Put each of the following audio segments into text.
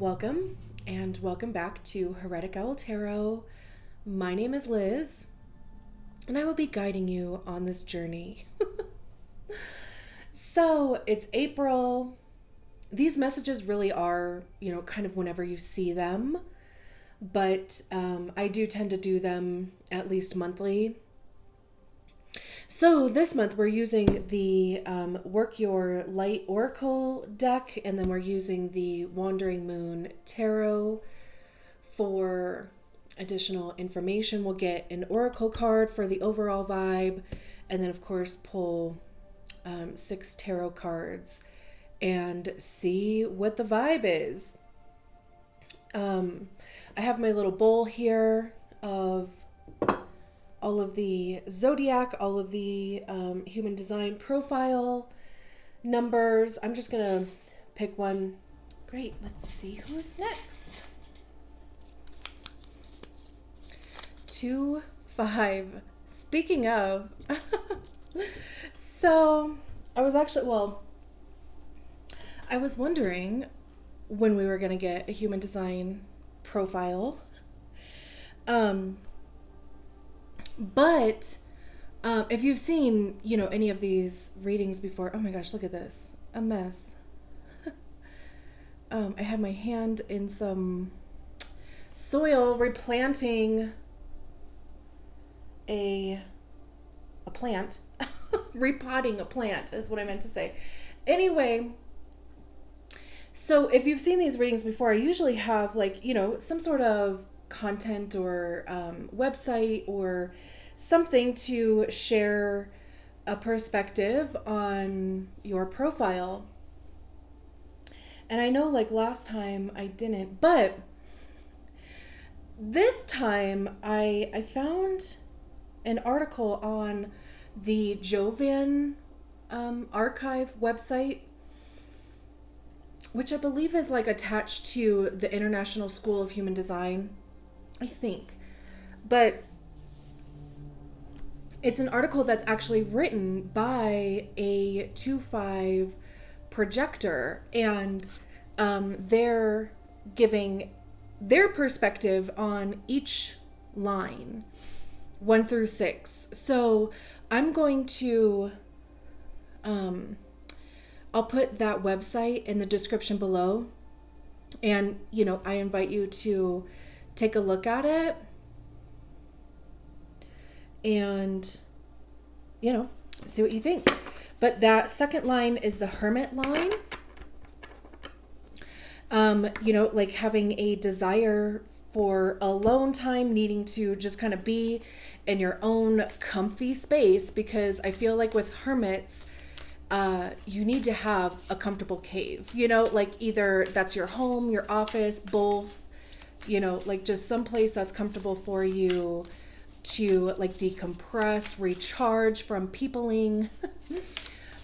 Welcome and welcome back to Heretic Tarot. My name is Liz and I will be guiding you on this journey. So it's April. These messages really are, kind of whenever you see them, but I do tend to do them at least monthly. So this month we're using the Work Your Light Oracle deck, and then we're using the Wandering Moon Tarot for additional information. We'll get an Oracle card for the overall vibe, and then of course pull 6 tarot cards and see what the vibe is. I have my little bowl here of all of the zodiac, all of the human design profile numbers. I'm just gonna pick one. Great, let's see who's next. 2, 5. Speaking of, so I was wondering when we were gonna get a human design profile. But if you've seen, any of these readings before, oh my gosh, look at this, a mess. I had my hand in some soil replanting a plant. Repotting a plant is what I meant to say. Anyway, so if you've seen these readings before, I usually have some sort of content or website or something to share a perspective on your profile. And I know last time I didn't, but this time I found an article on the Jovan archive website, which I believe is attached to the International School of Human Design, I think. But it's an article that's actually written by a 2-5 projector, and they're giving their perspective on each line, 1 through 6. So I'm going to, I'll put that website in the description below, and, I invite you to take a look at it and, see what you think. But that second line is the Hermit line. Having a desire for alone time, needing to just kind of be in your own comfy space, because I feel like with hermits, you need to have a comfortable cave, either that's your home, your office, both, just someplace that's comfortable for you to decompress, recharge from peopling,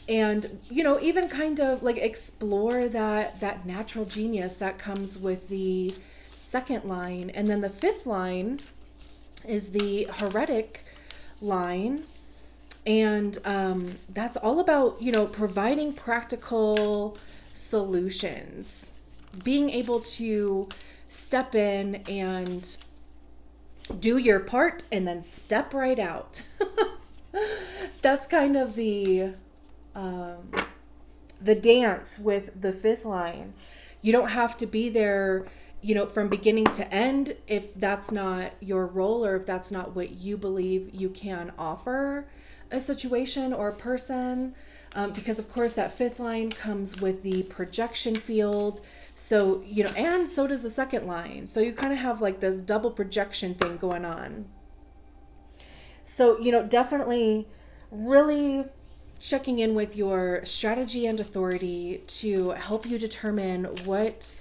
and, even kind of explore that natural genius that comes with the second line. And then the 5th line is the Heretic line. And that's all about, providing practical solutions, being able to step in and do your part and then step right out. That's kind of the dance with the 5th line. You don't have to be there, from beginning to end if that's not your role, or if that's not what you believe you can offer a situation or a person, because of course that 5th line comes with the projection field. So, and so does the second line. So you kind of have this double projection thing going on. So, definitely really checking in with your strategy and authority to help you determine what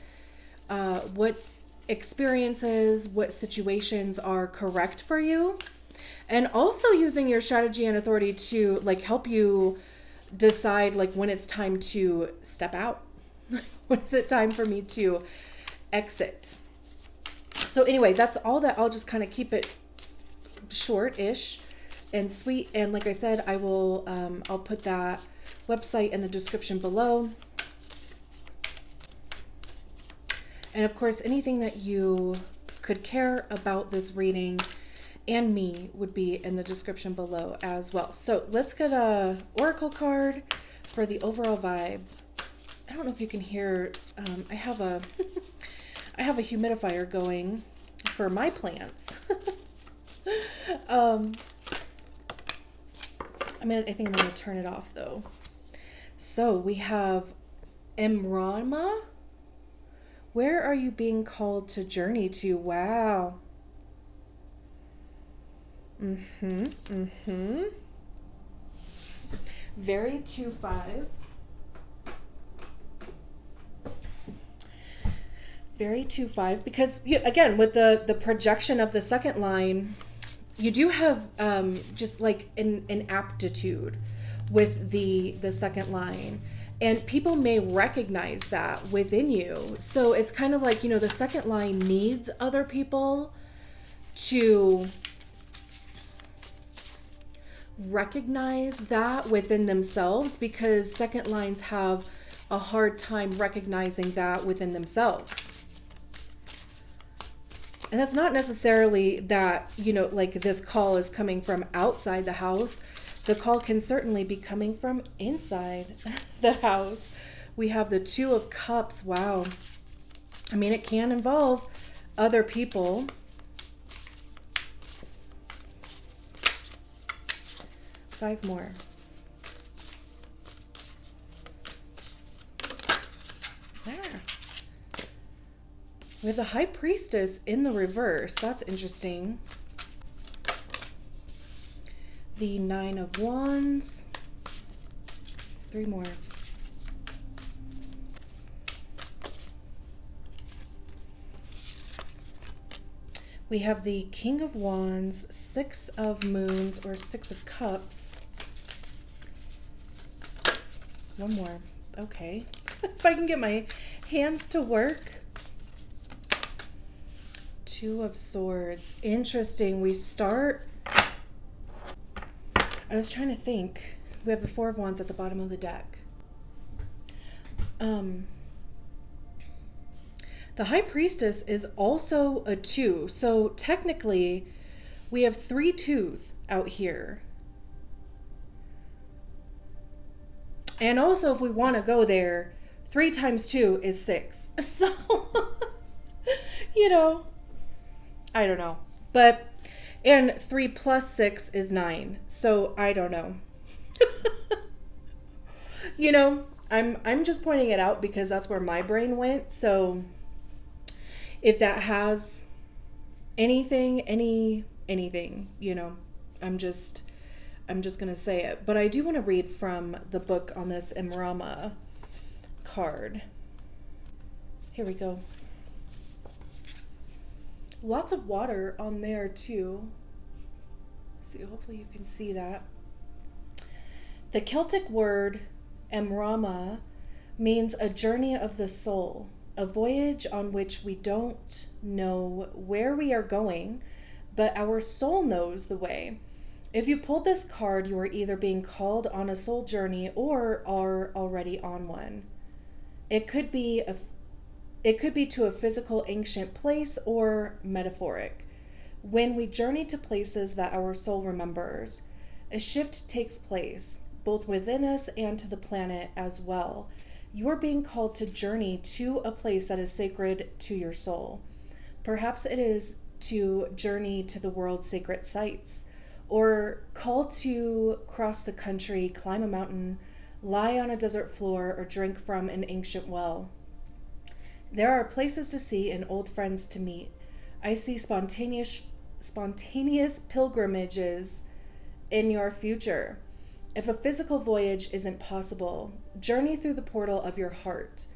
experiences, what situations are correct for you. And also using your strategy and authority to help you decide when it's time to step out. When is it time for me to exit? So anyway, that's all that. I'll just kind of keep it short-ish and sweet. And like I said, I'll put that website in the description below. And of course, anything that you could care about this reading and me would be in the description below as well. So let's get a oracle card for the overall vibe. I don't know if you can hear, I have a I have a humidifier going for my plants. I think I'm going to turn it off though. So we have Imrama. Where are you being called to journey to? Wow. Very 2-5. Very 2-5, because again, with the projection of the second line, you do have just like an aptitude with the second line, and people may recognize that within you. So it's kind of like, the second line needs other people to recognize that within themselves, because second lines have a hard time recognizing that within themselves. And that's not necessarily that, like this call is coming from outside the house. The call can certainly be coming from inside the house. We have the 2 of Cups. Wow. It can involve other people. 5 more. There. We have the High Priestess in the reverse. That's interesting. The 9 of Wands. 3 more. We have the King of Wands, 6 of Moons, or 6 of Cups. 1 more. Okay. If I can get my hands to work. 2 of Swords. Interesting. We start... I was trying to think. We have the 4 of Wands at the bottom of the deck. The High Priestess is also a 2. So technically, we have 3 2s out here. And also, if we want to go there, 3 times 2 is 6. So, I don't know. But, and 3 plus 6 is 9. So, I don't know. I'm just pointing it out because that's where my brain went. So, if that has anything, I'm just going to say it. But I do want to read from the book on this Imrama card. Here we go. Lots of water on there too. See, hopefully you can see that. The Celtic word Imrama means a journey of the soul, a voyage on which we don't know where we are going, but our soul knows the way. If you pulled this card, you are either being called on a soul journey or are already on one. It could be to a physical ancient place or metaphoric. When we journey to places that our soul remembers, a shift takes place, both within us and to the planet as well. You are being called to journey to a place that is sacred to your soul. Perhaps it is to journey to the world's sacred sites, or called to cross the country, climb a mountain, lie on a desert floor, or drink from an ancient well. There are places to see and old friends to meet. I see spontaneous pilgrimages in your future. If a physical voyage isn't possible, journey through the portal of your heart.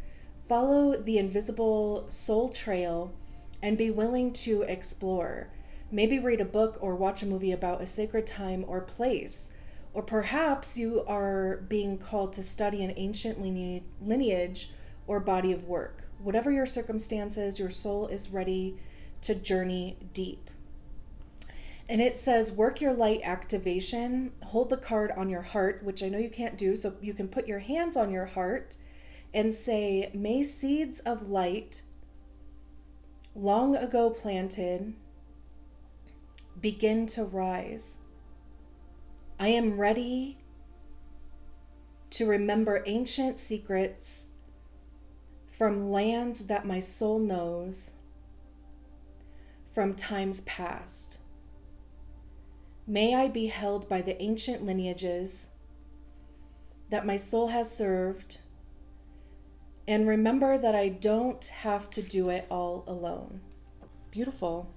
Follow the invisible soul trail and be willing to explore. Maybe read a book or watch a movie about a sacred time or place. Or perhaps you are being called to study an ancient lineage or body of work. Whatever your circumstances, your soul is ready to journey deep. And it says, work your light activation. Hold the card on your heart, which I know you can't do, so you can put your hands on your heart and say, may seeds of light long ago planted, begin to rise. I am ready to remember ancient secrets from lands that my soul knows from times past. May I be held by the ancient lineages that my soul has served, and remember that I don't have to do it all alone. Beautiful.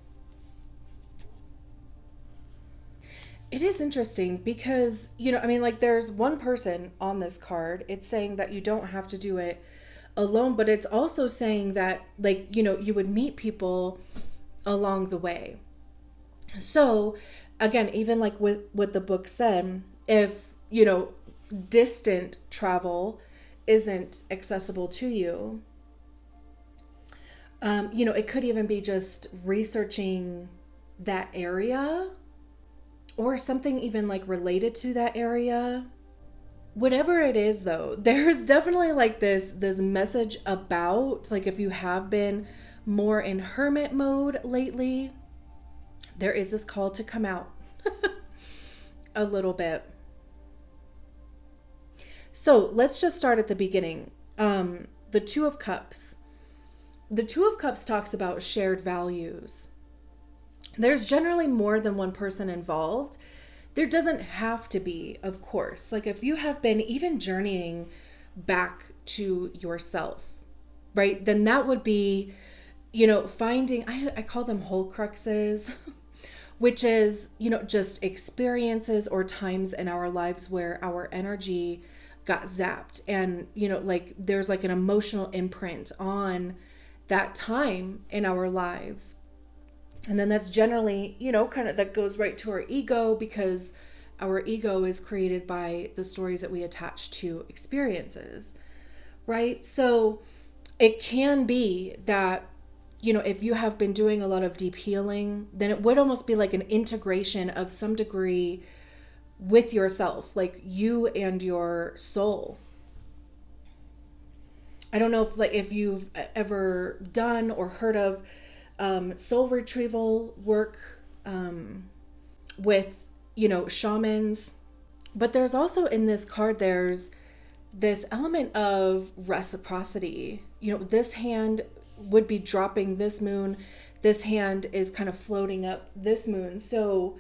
It is interesting because, there's one person on this card. It's saying that you don't have to do it alone, but it's also saying that, you would meet people along the way. So, again, even like with what the book said, if, distant travel isn't accessible to you, it could even be just researching that area or something even like related to that area. Whatever it is though, there's definitely like this message about, like, if you have been more in hermit mode lately, there is this call to come out a little bit. So let's just start at the beginning. The Two of Cups. The Two of Cups talks about shared values. There's generally more than one person involved. There doesn't have to be, of course. Like if you have been even journeying back to yourself, right? Then that would be, finding, I call them whole cruxes, which is, just experiences or times in our lives where our energy got zapped. And, there's like an emotional imprint on that time in our lives. And then that's generally, kind of that goes right to our ego, because our ego is created by the stories that we attach to experiences, right? So it can be that, if you have been doing a lot of deep healing, then it would almost be like an integration of some degree with yourself, like you and your soul. I don't know if you've ever done or heard of soul retrieval work with, shamans. But there's also in this card, there's this element of reciprocity. This hand would be dropping this moon. This hand is kind of floating up this moon. So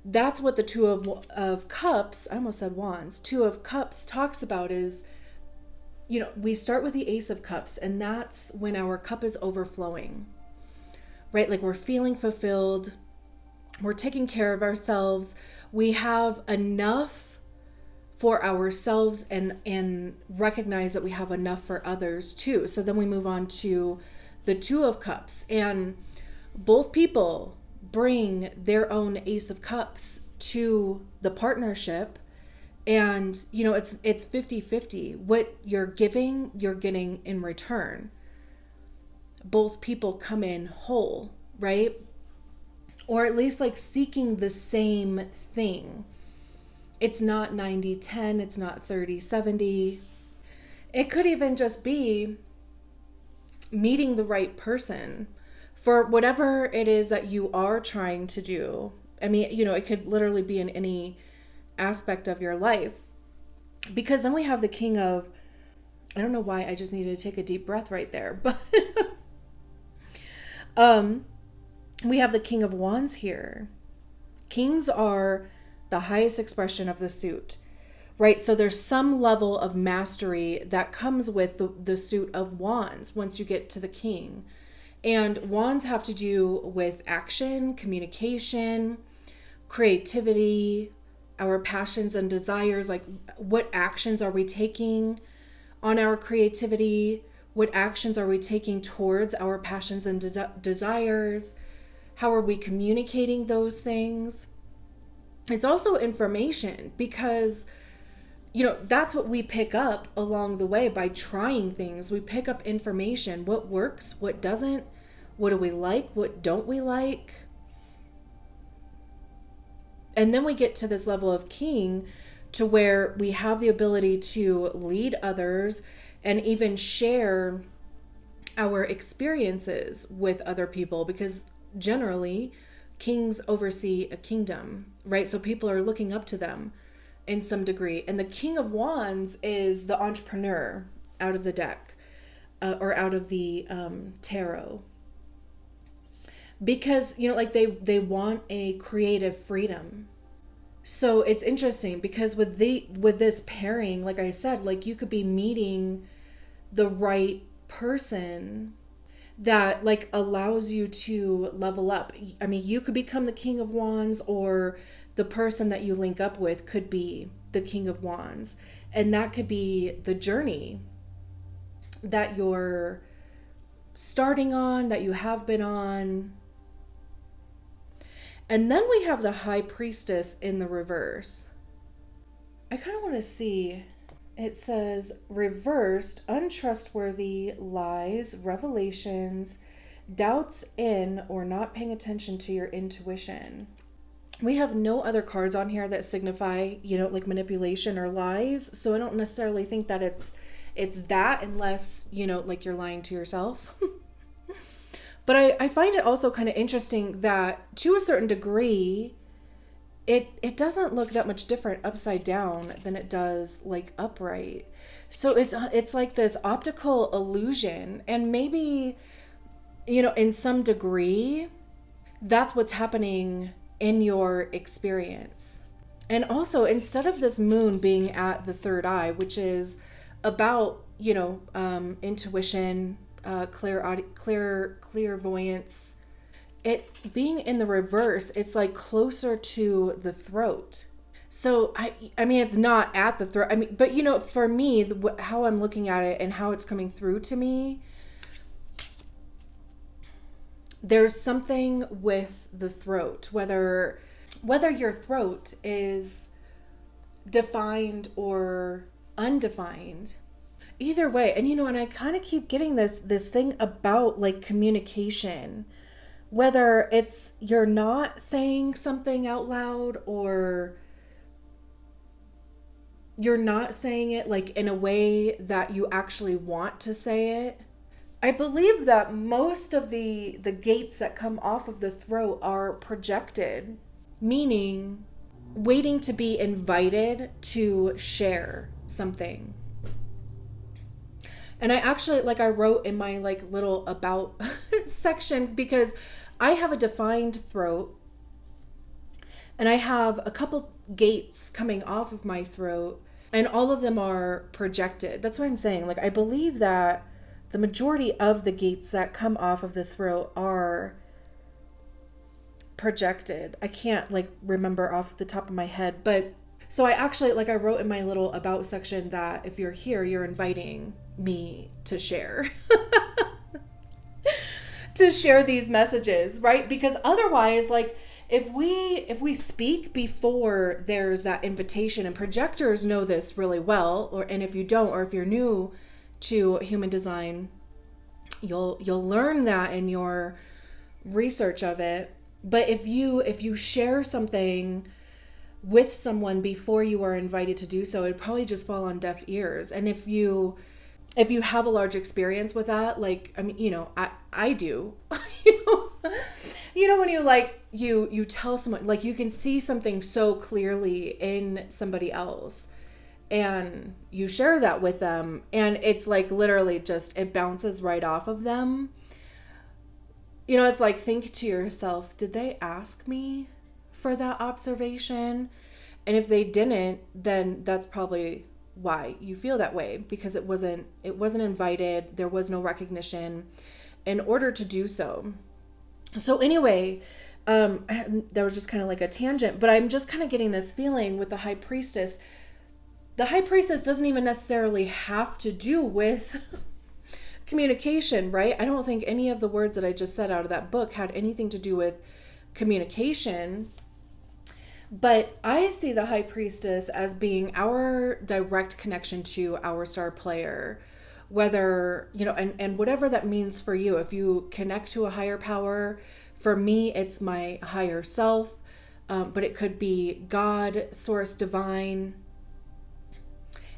that's what the Two of Cups, I almost said wands, Two of Cups talks about is, we start with the Ace of Cups, and that's when our cup is overflowing. Right? Like we're feeling fulfilled. We're taking care of ourselves. We have enough for ourselves and recognize that we have enough for others too. So then we move on to the Two of Cups, and both people bring their own Ace of Cups to the partnership. And, it's 50-50. What you're giving, you're getting in return. Both people come in whole, right? Or at least like seeking the same thing. It's not 90-10, it's not 30-70. It could even just be meeting the right person for whatever it is that you are trying to do. I mean, it could literally be in any aspect of your life. Because then we have the King of, I don't know why I just needed to take a deep breath right there, but we have the King of Wands here. Kings are the highest expression of the suit, right? So there's some level of mastery that comes with the suit of Wands once you get to the King. And Wands have to do with action, communication, creativity, our passions and desires. Like, what actions are we taking on our creativity? What actions are we taking towards our passions and desires? How are we communicating those things? It's also information, because, that's what we pick up along the way by trying things. We pick up information. What works? What doesn't? What do we like? What don't we like? And then we get to this level of King, to where we have the ability to lead others and even share our experiences with other people, because generally kings oversee a kingdom, right? So people are looking up to them in some degree. And the King of Wands is the entrepreneur out of the deck, or out of the tarot. Because, like they want a creative freedom. So it's interesting because with this pairing, like I said, like you could be meeting the right person that like allows you to level up. I mean, you could become the King of Wands, or the person that you link up with could be the King of Wands. And that could be the journey that you're starting on, that you have been on. And then we have the High Priestess in the reverse. I kind of want to see. It says reversed, untrustworthy, lies, revelations, doubts in or not paying attention to your intuition. We have no other cards on here that signify, like manipulation or lies. So I don't necessarily think that it's that, unless, like you're lying to yourself. But I find it also kind of interesting that to a certain degree, it doesn't look that much different upside down than it does like upright. So it's like this optical illusion, and maybe, in some degree, that's what's happening in your experience. And also, instead of this moon being at the third eye, which is about, intuition, clairvoyance, it being in the reverse, it's like closer to the throat. So I mean, it's not at the throat. I mean, but for me, how I'm looking at it and how it's coming through to me, there's something with the throat, whether your throat is defined or undefined. Either way, and I kind of keep getting this thing about like communication, whether it's you're not saying something out loud, or you're not saying it like in a way that you actually want to say it. I believe that most of the gates that come off of the throat are projected, meaning waiting to be invited to share something. And I actually, like I wrote in my like little about section, because I have a defined throat and I have a couple gates coming off of my throat, and all of them are projected. That's what I'm saying. Like, I believe that the majority of the gates that come off of the throat are projected. I can't like remember off the top of my head, but so I actually, like I wrote in my little about section that if you're here, you're inviting me to share. To share these messages, right? Because otherwise, like if we speak before there's that invitation, and projectors know this really well, and if you don't, or if you're new to human design, you'll learn that in your research of it. But if you share something with someone before you are invited to do so, it'd probably just fall on deaf ears. And if you have a large experience with that, like, I mean, I do, when you like, you tell someone, like you can see something so clearly in somebody else and you share that with them, and it's like literally just, it bounces right off of them. It's like, think to yourself, did they ask me for that observation? And if they didn't, then that's probably why you feel that way, because it wasn't invited. There was no recognition in order to do so. So anyway, that was just kind of like a tangent, but I'm just kind of getting this feeling with the High Priestess. The High Priestess doesn't even necessarily have to do with communication, right? I don't think any of the words that I just said out of that book had anything to do with communication. But I see the High Priestess as being our direct connection to our star player, whether, and whatever that means for you. If you connect to a higher power, for me, it's my higher self, but it could be God, source, divine.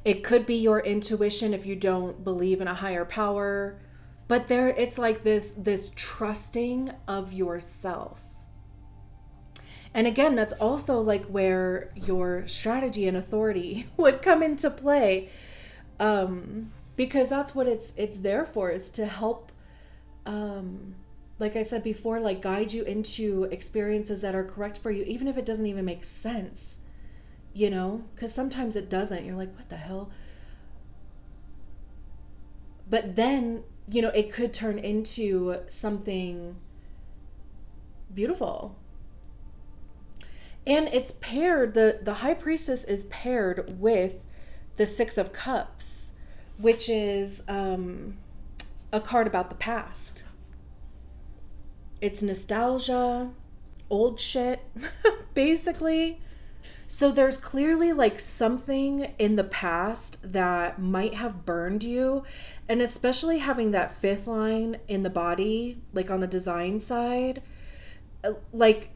It could be your intuition if you don't believe in a higher power. But there, it's like this trusting of yourself. And again, that's also like where your strategy and authority would come into play. Because that's what it's there for, is to help, like I said before, like guide you into experiences that are correct for you, even if it doesn't even make sense, because sometimes it doesn't. You're like, what the hell? But then, it could turn into something beautiful. And it's paired, the high priestess is paired with the Six of Cups, which is a card about the past. It's nostalgia, old shit, basically. So there's clearly like something in the past that might have burned you. And especially having that fifth line in the body, like on the design side, like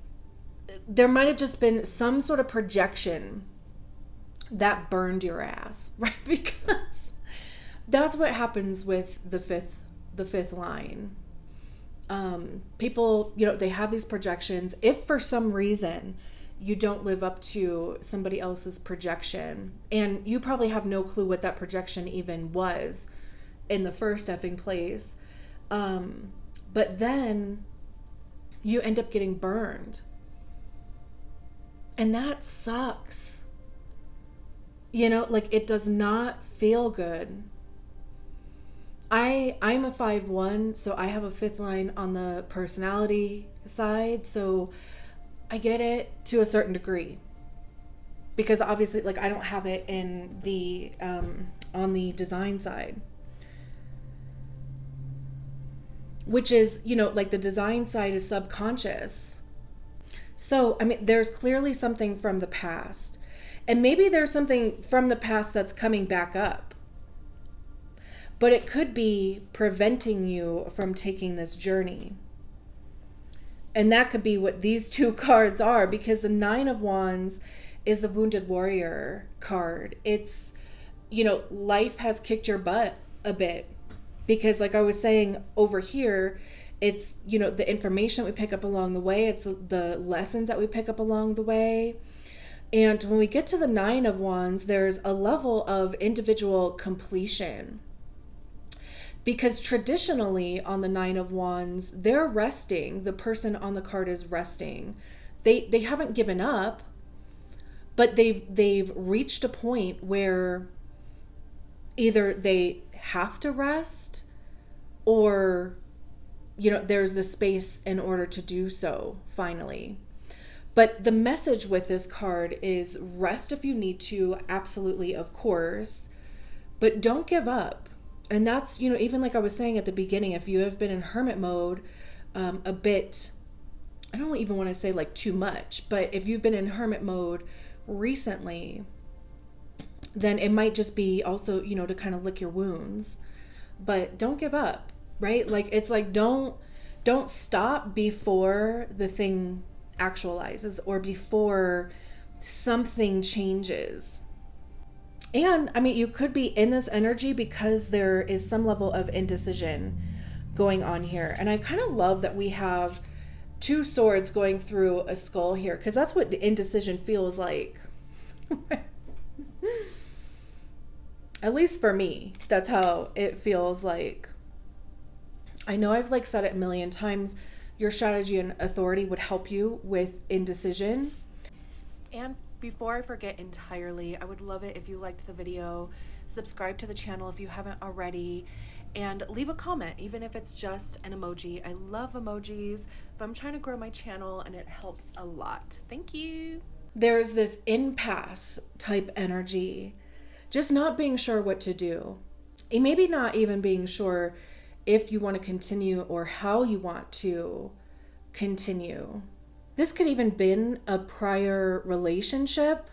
there might have just been some sort of projection that burned your ass, right? Because that's what happens with the fifth line. People, they have these projections. If for some reason you don't live up to somebody else's projection, and you probably have no clue what that projection even was in the first effing place, but then you end up getting burned. And that sucks. Like it does not feel good. I'm a 5/1, so I have a fifth line on the personality side, so I get it to a certain degree. Because obviously, like, I don't have it in the on the design side. Which is, like the design side is subconscious. So, I mean, there's clearly something from the past. And maybe there's something from the past that's coming back up. But it could be preventing you from taking this journey. And that could be what these two cards are, because the Nine of Wands is the Wounded Warrior card. It's, life has kicked your butt a bit. Because like I was saying over here, it's, the information that we pick up along the way. It's the lessons that we pick up along the way. And when we get to the Nine of Wands, there's a level of individual completion. Because traditionally on the Nine of Wands, they're resting. The person on the card is resting. They haven't given up, but they've reached a point where either they have to rest, or there's the space in order to do so finally. But the message with this card is rest if you need to, absolutely, of course, but don't give up. And that's, even like I was saying at the beginning, if you have been in hermit mode a bit, I don't even want to say like too much, but if you've been in hermit mode recently, then it might just be also, to kind of lick your wounds. But don't give up, right? Like, it's like, don't stop before the thing actualizes or before something changes. And I mean, you could be in this energy because there is some level of indecision going on here. And I kind of love that we have two swords going through a skull here, because that's what indecision feels like. At least for me, that's how it feels like. I know I've like said it a million times, your strategy and authority would help you with indecision. And before I forget entirely, I would love it if you liked the video, subscribe to the channel if you haven't already, and leave a comment, even if it's just an emoji. I love emojis, but I'm trying to grow my channel and it helps a lot. Thank you. There's this impasse type energy, just not being sure what to do. And maybe not even being sure if you want to continue or how you want to continue. This could even been a prior relationship.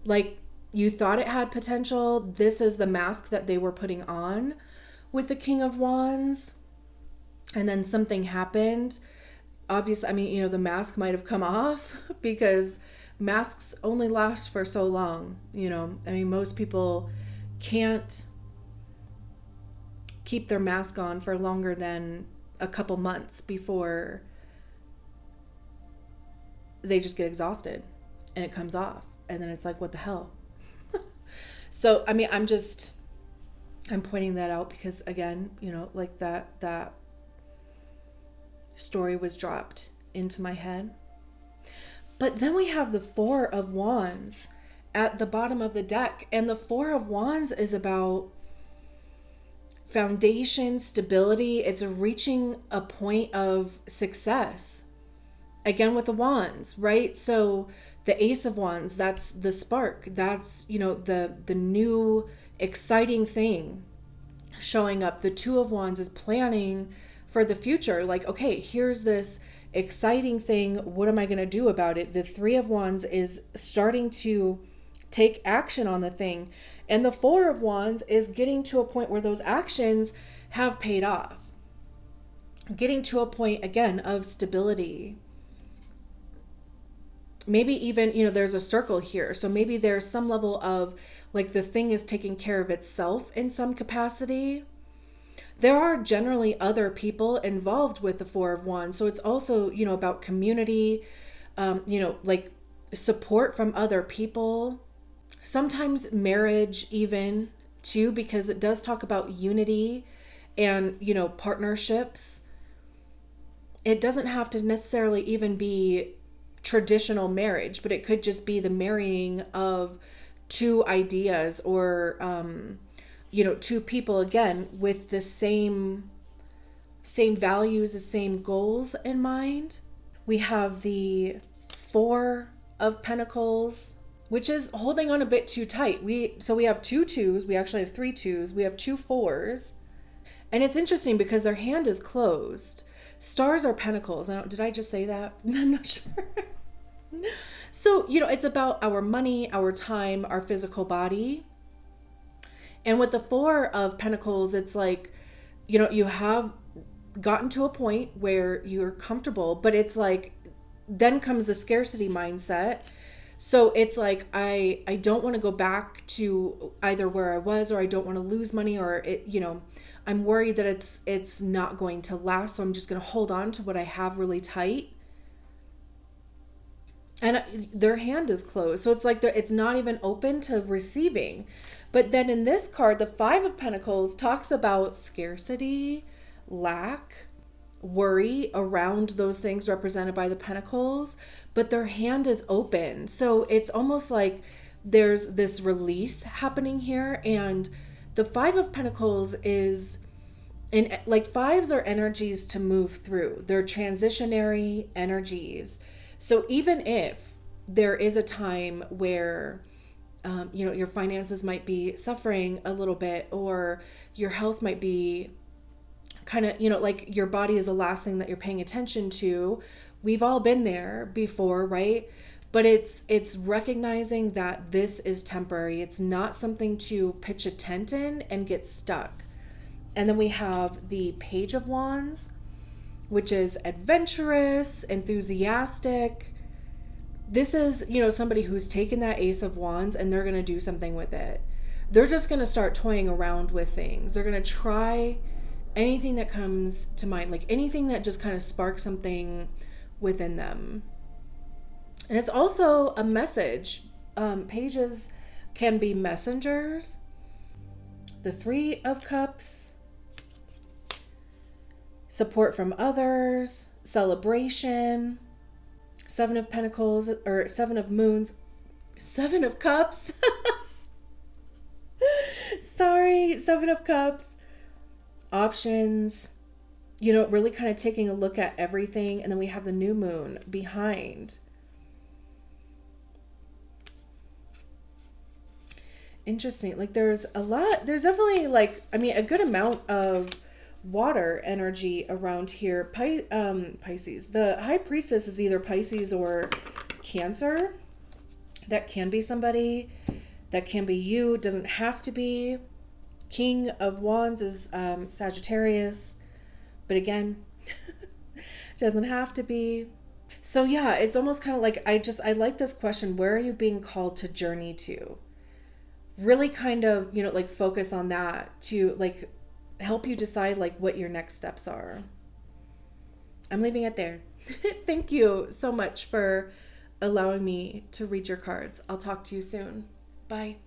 Like, you thought it had potential. This is the mask that they were putting on with the King of Wands. And then something happened. Obviously, I mean, the mask might have come off because masks only last for so long. I mean, most people can't keep their mask on for longer than a couple months before they just get exhausted and it comes off. And then it's like, what the hell? So, I mean, I'm pointing that out because, again, like that story was dropped into my head. But then we have the Four of Wands at the bottom of the deck. And the Four of Wands is about foundation, stability. It's reaching a point of success. Again, with the wands, right? So the Ace of Wands, that's the spark. That's, the new exciting thing showing up. The Two of Wands is planning for the future. Like, okay, here's this exciting thing. What am I going to do about it? The Three of Wands is starting to take action on the thing. And the Four of Wands is getting to a point where those actions have paid off. Getting to a point, again, of stability. Maybe even, there's a circle here. So maybe there's some level of, like, the thing is taking care of itself in some capacity. There are generally other people involved with the Four of Wands. So it's also, about community, like support from other people. Sometimes marriage even too, because it does talk about unity and, partnerships. It doesn't have to necessarily even be traditional marriage, but it could just be the marrying of two ideas or, two people, again, with the same values, the same goals in mind. We have the Four of Pentacles, which is holding on a bit too tight. So we have two twos. We actually have three twos. We have two fours. And it's interesting because their hand is closed. Stars are pentacles. Did I just say that? I'm not sure. So, it's about our money, our time, our physical body. And with the Four of Pentacles, it's like, you have gotten to a point where you're comfortable, but it's like, then comes the scarcity mindset. So it's like, I don't want to go back to either where I was, or I don't want to lose money, or I'm worried that it's not going to last. So I'm just going to hold on to what I have really tight. And their hand is closed. So it's like it's not even open to receiving. But then in this card, the Five of Pentacles talks about scarcity, lack, worry around those things represented by the pentacles, but their hand is open. So it's almost like there's this release happening here. And the Five of Pentacles is, and like fives are energies to move through. They're transitionary energies. So even if there is a time where, your finances might be suffering a little bit, or your health might be kind of, like your body is the last thing that you're paying attention to. We've all been there before, right? But it's recognizing that this is temporary. It's not something to pitch a tent in and get stuck. And then we have the Page of Wands, which is adventurous, enthusiastic. This is, somebody who's taken that Ace of Wands and they're going to do something with it. They're just going to start toying around with things. They're going to try anything that comes to mind, like anything that just kind of sparks something within them. And it's also a message. Pages can be messengers. The Three of Cups, support from others, celebration. Seven of Pentacles, or Seven of Moons, Seven of Cups. Sorry, Seven of Cups. Options, really kind of taking a look at everything. And then we have the new moon behind. Interesting. Like there's definitely a good amount of water energy around here. Pisces. The High Priestess is either Pisces or Cancer. That can be somebody. That can be you. It doesn't have to be. King of Wands is Sagittarius. But again, doesn't have to be. So yeah, it's almost kind of like, I like this question. Where are you being called to journey to? Really kind of, focus on that, to help you decide like what your next steps are. I'm leaving it there. Thank you so much for allowing me to read your cards. I'll talk to you soon. Bye.